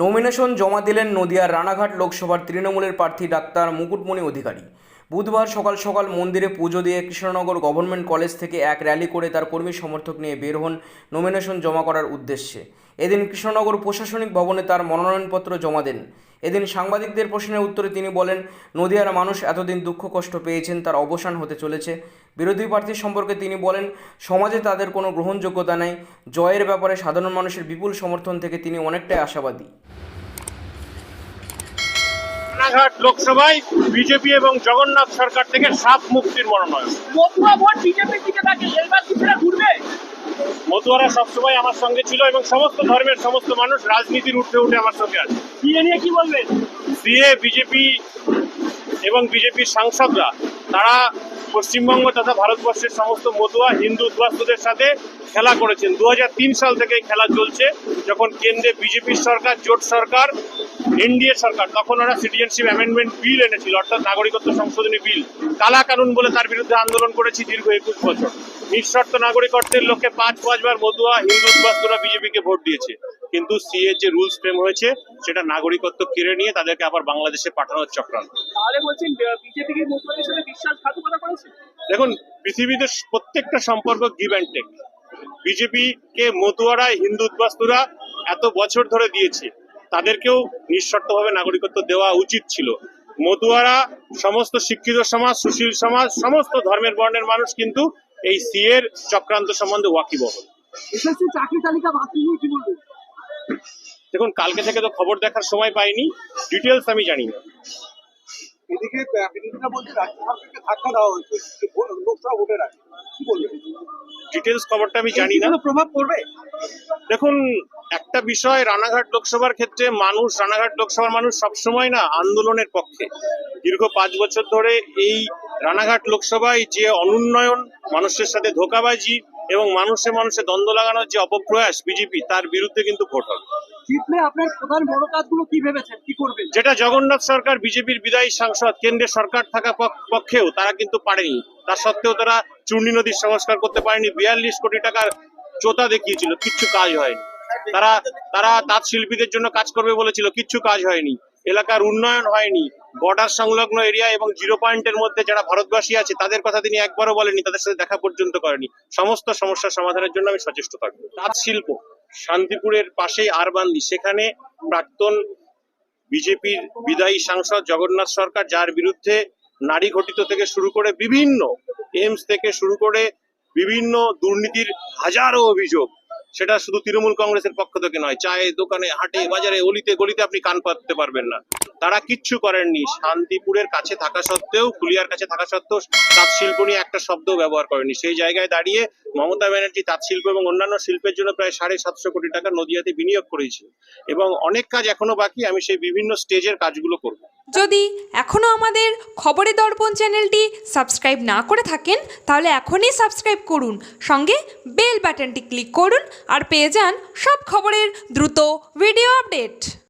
Nomination জমা দিলেন নদিয়ার রানাঘাট লোকসভার তৃণমূলের প্রার্থী ডাক্তার মুকুটমণি অধিকারী। বুধবার সকাল সকাল মন্দিরে পুজো দিয়ে কৃষ্ণনগর গভর্নমেন্ট কলেজ থেকে এক র্যালি করে তার কর্মী সমর্থক নিয়ে বের হন নমিনেশন জমা করার উদ্দেশ্যে। এদিন কৃষ্ণনগর প্রশাসনিক ভবনে তার মনোনয়নপত্র জমা দেন। এদিন সাংবাদিকদের প্রশ্নের উত্তরে তিনি বলেন, নদিয়ার মানুষ এতদিন দুঃখ কষ্ট পেয়েছেন, তার অবসান হতে চলেছে। বিরোধী প্রার্থী সম্পর্কে তিনি বলেন, সমাজে তাদের কোনো গ্রহণযোগ্যতা নেই। জয়ের ব্যাপারে সাধারণ মানুষের বিপুল সমর্থন থেকে তিনি অনেকটাই আশাবাদী। রানাঘাট লোকসভায় বিজেপি এবং জগন্নাথ সরকার থেকে সাপ মুক্তির মনোনয়ন। মতুয়া ভোট বিজেপির দিকে থাকে, এবার কিছুটা ঘুরবে। মতুয়ারা সবসময় আমার সঙ্গে ছিল এবং সমস্ত ধর্মের সমস্ত মানুষ রাজনীতির উঠে উঠে আমার সঙ্গে আছে। সিএ নিয়ে কি বলবেন? সিএ বিজেপি এবং বিজেপির সাংসদরা তারা পশ্চিমবঙ্গ তথা ভারতবর্ষের সমস্ত মতুয়া হিন্দু উদ্বাস্তুদের সাথে খেলা করেছেন। 2003 সাল থেকে খেলা চলছে। যখন কেন্দ্রে বিজেপির সরকার, জোট সরকার, এনডিএ সরকার, তখন ওরা সিটিজেনশিপ অ্যামেন্ডমেন্ট বিল এনেছিল, অর্থাৎ নাগরিকত্ব সংশোধনী বিল, কালা কানুন বলে তার বিরুদ্ধে আন্দোলন করেছি দীর্ঘ 21 বছর। নিঃশর্ত নাগরিকত্বের লক্ষ্যে 5 বার মতুয়া হিন্দু উদ্বাস্তুরা বিজেপিকে ভোট দিয়েছে। কিন্তু সিএ যে রুলস ফ্রেম হয়েছে সেটা নাগরিকত্ব কেড়ে নিয়ে তাদেরকে আবার বাংলাদেশে পাঠানোর চক্রান্ত। তাহলে বলছেন বিজেপি কি মতুয়াদের সাথে বিশ্বাসঘাতকতা করেছে? দেখুন, পৃথিবীতে প্রত্যেকটা সম্পর্ক গিভ অ্যান্ড টেক। বিজেপি কে মতুয়ারা হিন্দু উদ্বাস্তুরা এত বছর ধরে দিয়েছে, তাদেরকেও নিঃশর্তভাবে নাগরিকত্ব দেওয়া উচিত ছিল। মতুয়ারা সমস্ত শিক্ষিত সমাজ, সুশীল সমাজ, সমস্ত ধর্মের বর্ণের মানুষ কিন্তু এই সিএর চক্রান্ত সম্বন্ধে ওয়াকিবহল। এসএসসি চাকরি তালিকা বাতিল নিয়ে কি বলবেন? দেখুন, কালকে থেকে তো খবর দেখার সময় পাইনি, ডিটেলস আমি জানি না। এদিকে বিরোধীরা বলছে রাজ্য সরকারকে ধাক্কা দেওয়া হয়েছে লোকসভা ভোটের আগে, কি বলবেন? ডিটেলস খবরটা আমি জানি না। প্রভাব পড়বে? দেখুন, একটা বিষয়, রানাঘাট লোকসভার ক্ষেত্রে রানাঘাট লোকসভার মানুষ সবসময় না আন্দোলনের পক্ষে। দীর্ঘ 5 বছর ধরে এই রানাঘাট লোকসভায় যে অনুন্নয়ন, মানুষের সাথে ধোঁকাবাজি এবং মানুষে দ্বন্দ্ব লাগানোর যে অপপ্রয়াস বিজেপি, তার বিরুদ্ধে কিন্তু ভোট হবে। জিতলে আপনার প্রধান বড় কাজগুলো কি ভেবেছেন, কি করবেন? যেটা জগন্নাথ সরকার, বিজেপির বিদায়ী সাংসদ, কেন্দ্রের সরকার থাকা পক্ষেও তারা কিন্তু পারেনি। তা সত্ত্বেও তারা চূর্ণী নদীর সংস্কার করতে পারেনি। 42 কোটি টাকার চোতা দেখিয়েছিল, কিচ্ছু কাজ হয়নি। তারা তাঁত শিল্পীদের জন্য কাজ করবে বলেছিল, কিচ্ছু কাজ হয়নি। এলাকার উন্নয়ন হয়নি। বর্ডার সংলগ্ন এরিয়া এবং 0 পয়েন্টের মধ্যে যারা ভারতবাসী আছে তাদের কথা তিনি একবারও বলেনি, তাদের সাথে দেখা পর্যন্ত করেনি। সমস্ত সমস্যার সমাধানের জন্য আমি সচেষ্ট থাকবো। তাঁত শিল্প শান্তিপুরের পাশেই আরবান্দি, সেখানে প্রাক্তন বিজেপির বিদায়ী সাংসদ জগন্নাথ সরকার, যার বিরুদ্ধে নারী ঘটিত থেকে শুরু করে বিভিন্ন এইমস থেকে শুরু করে বিভিন্ন দুর্নীতির হাজারো অভিযোগ, সেটা শুধু তৃণমূল কংগ্রেসের পক্ষ থেকে নয়, চায়ে দোকানে, হাটে বাজারে, অলিতে গলিতে আপনি কান পাততে পারবেন না। তারা কিচ্ছু করেননি। শান্তিপুরের কাছে থাকা সত্ত্বেও, ফুলিয়ার কাছে থাকা সত্ত্বেও তাঁত শিল্প নিয়ে একটা শব্দ ব্যবহার করেনি। সেই জায়গায় দাঁড়িয়ে মমতা ব্যানার্জি তাঁত শিল্প এবং অন্যান্য শিল্পের জন্য প্রায় 750 কোটি টাকা নদিয়াতে বিনিয়োগ করেছে এবং অনেক কাজ এখনো বাকি। আমি সেই বিভিন্ন স্টেজের কাজগুলো করব। যদি এখনও আমাদের খবরের দর্পণ চ্যানেলটি সাবস্ক্রাইব না করে থাকেন, তাহলে এখনই সাবস্ক্রাইব করুন, সঙ্গে বেল বাটনটি ক্লিক করুন আর পেয়ে যান সব খবরের দ্রুত ভিডিও আপডেট।